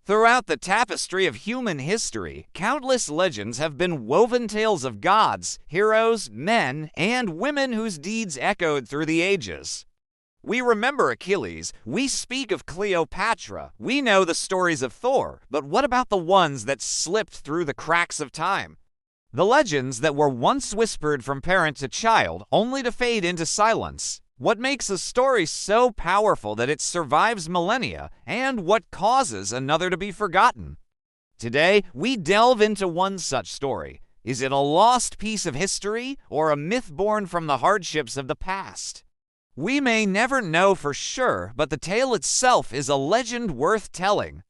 Throughout the tapestry of human history, countless legends have been woven tales of gods, heroes, men, and women whose deeds echoed through the ages. We remember Achilles, we speak of Cleopatra, we know the stories of Thor, but what about the ones that slipped through the cracks of time? The legends that were once whispered from parent to child, only to fade into silence. What makes a story so powerful that it survives millennia, and what causes another to be forgotten? Today, we delve into one such story. Is it a lost piece of history, or a myth born from the hardships of the past? We may never know for sure, but the tale itself is a legend worth telling.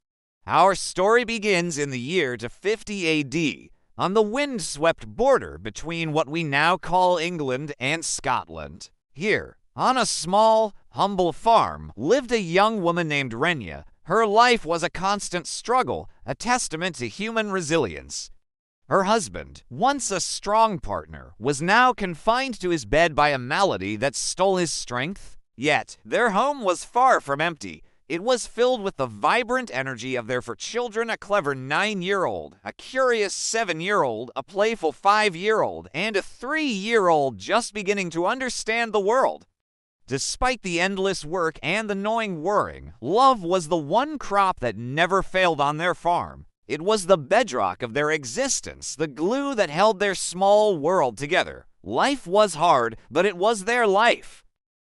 Our story begins in the year to 50 AD, on the wind-swept border between what we now call England and Scotland. Here, on a small, humble farm, lived a young woman named Reyna. Her life was a constant struggle, a testament to human resilience. Her husband, once a strong partner, was now confined to his bed by a malady that stole his strength. Yet, their home was far from empty. It was filled with the vibrant energy of their for children, a clever 9-year-old, a curious 7-year-old, a playful 5-year-old, and a 3-year-old just beginning to understand the world. Despite the endless work and the gnawing worrying, love was the one crop that never failed on their farm. It was the bedrock of their existence, the glue that held their small world together. Life was hard, but it was their life.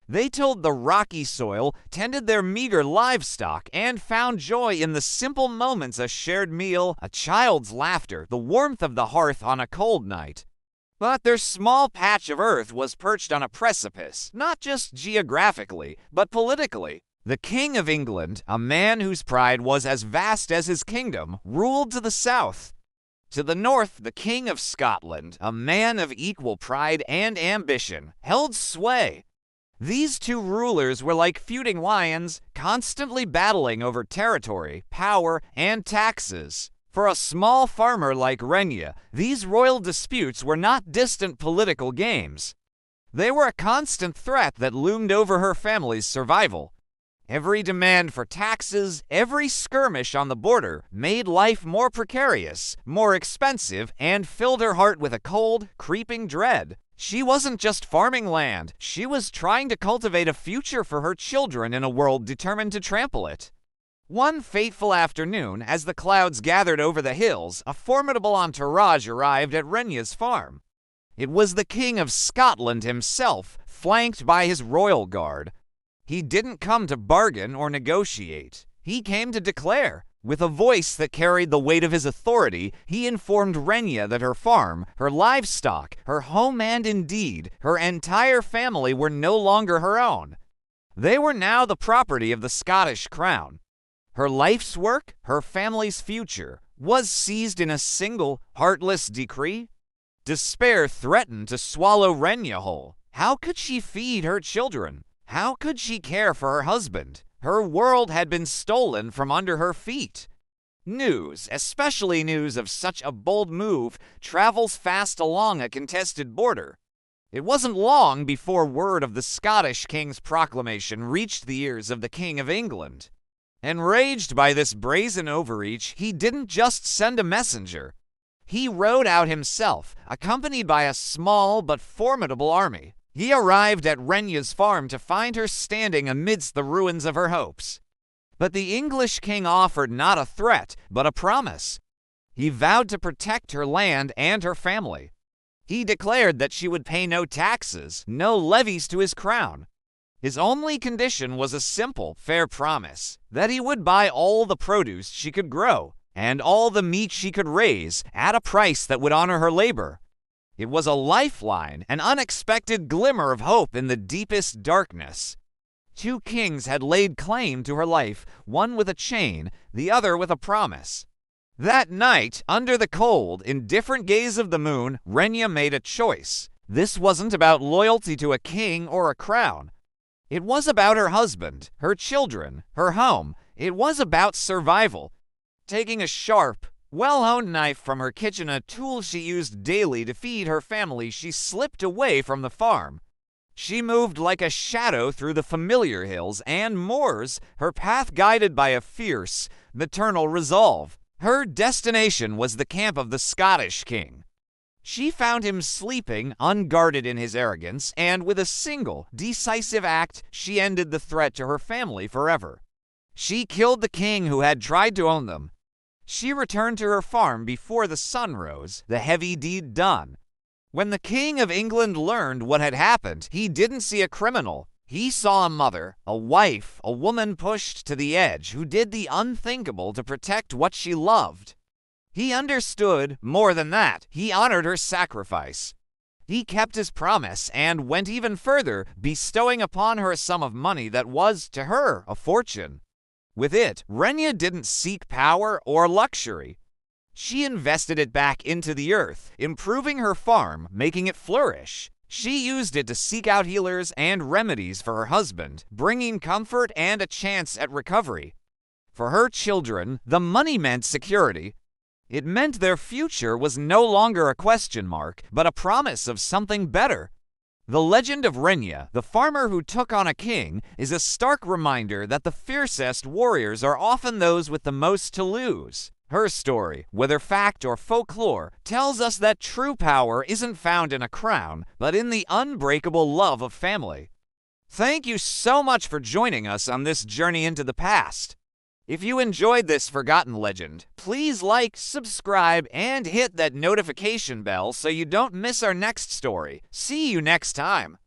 They tilled the rocky soil, tended their meager livestock, and found joy in the simple moments: a shared meal, a child's laughter, the warmth of the hearth on a cold night. But their small patch of earth was perched on a precipice, not just geographically, but politically. The King of England, a man whose pride was as vast as his kingdom, ruled to the south. To the north, the King of Scotland, a man of equal pride and ambition, held sway. These two rulers were like feuding lions, constantly battling over territory, power, and taxes. For a small farmer like Reyna, these royal disputes were not distant political games. They were a constant threat that loomed over her family's survival. Every demand for taxes, every skirmish on the border made life more precarious, more expensive, and filled her heart with a cold, creeping dread. She wasn't just farming land, she was trying to cultivate a future for her children in a world determined to trample it. One fateful afternoon, as the clouds gathered over the hills, a formidable entourage arrived at Reyna's farm. It was the King of Scotland himself, flanked by his royal guard. He didn't come to bargain or negotiate. He came to declare. With a voice that carried the weight of his authority, he informed Reyna that her farm, her livestock, her home, and indeed, her entire family were no longer her own. They were now the property of the Scottish crown. Her life's work, her family's future, was seized in a single, heartless decree. Despair threatened to swallow Reyna whole. How could she feed her children? How could she care for her husband? Her world had been stolen from under her feet. News, especially news of such a bold move, travels fast along a contested border. It wasn't long before word of the Scottish king's proclamation reached the ears of the King of England. Enraged by this brazen overreach, he didn't just send a messenger. He rode out himself, accompanied by a small but formidable army. He arrived at Reyna's farm to find her standing amidst the ruins of her hopes. But the English king offered not a threat, but a promise. He vowed to protect her land and her family. He declared that she would pay no taxes, no levies to his crown. His only condition was a simple, fair promise, that he would buy all the produce she could grow, and all the meat she could raise, at a price that would honor her labor. It was a lifeline, an unexpected glimmer of hope in the deepest darkness. Two kings had laid claim to her life, one with a chain, the other with a promise. That night, under the cold, indifferent gaze of the moon, Reyna made a choice. This wasn't about loyalty to a king or a crown. It was about her husband, her children, her home. It was about survival. Taking a sharp, well-honed knife from her kitchen, a tool she used daily to feed her family, she slipped away from the farm. She moved like a shadow through the familiar hills and moors, her path guided by a fierce, maternal resolve. Her destination was the camp of the Scottish king. She found him sleeping, unguarded in his arrogance, and with a single, decisive act, she ended the threat to her family forever. She killed the king who had tried to own them. She returned to her farm before the sun rose, the heavy deed done. When the King of England learned what had happened, he didn't see a criminal. He saw a mother, a wife, a woman pushed to the edge who did the unthinkable to protect what she loved. He understood, more than that, he honored her sacrifice. He kept his promise and went even further, bestowing upon her a sum of money that was, to her, a fortune. With it, Reyna didn't seek power or luxury. She invested it back into the earth, improving her farm, making it flourish. She used it to seek out healers and remedies for her husband, bringing comfort and a chance at recovery. For her children, the money meant security. It meant their future was no longer a question mark, but a promise of something better. The Legend of Reyna, the farmer who took on a king, is a stark reminder that the fiercest warriors are often those with the most to lose. Her story, whether fact or folklore, tells us that true power isn't found in a crown, but in the unbreakable love of family. Thank you so much for joining us on this journey into the past. If you enjoyed this forgotten legend, please like, subscribe, and hit that notification bell so you don't miss our next story. See you next time.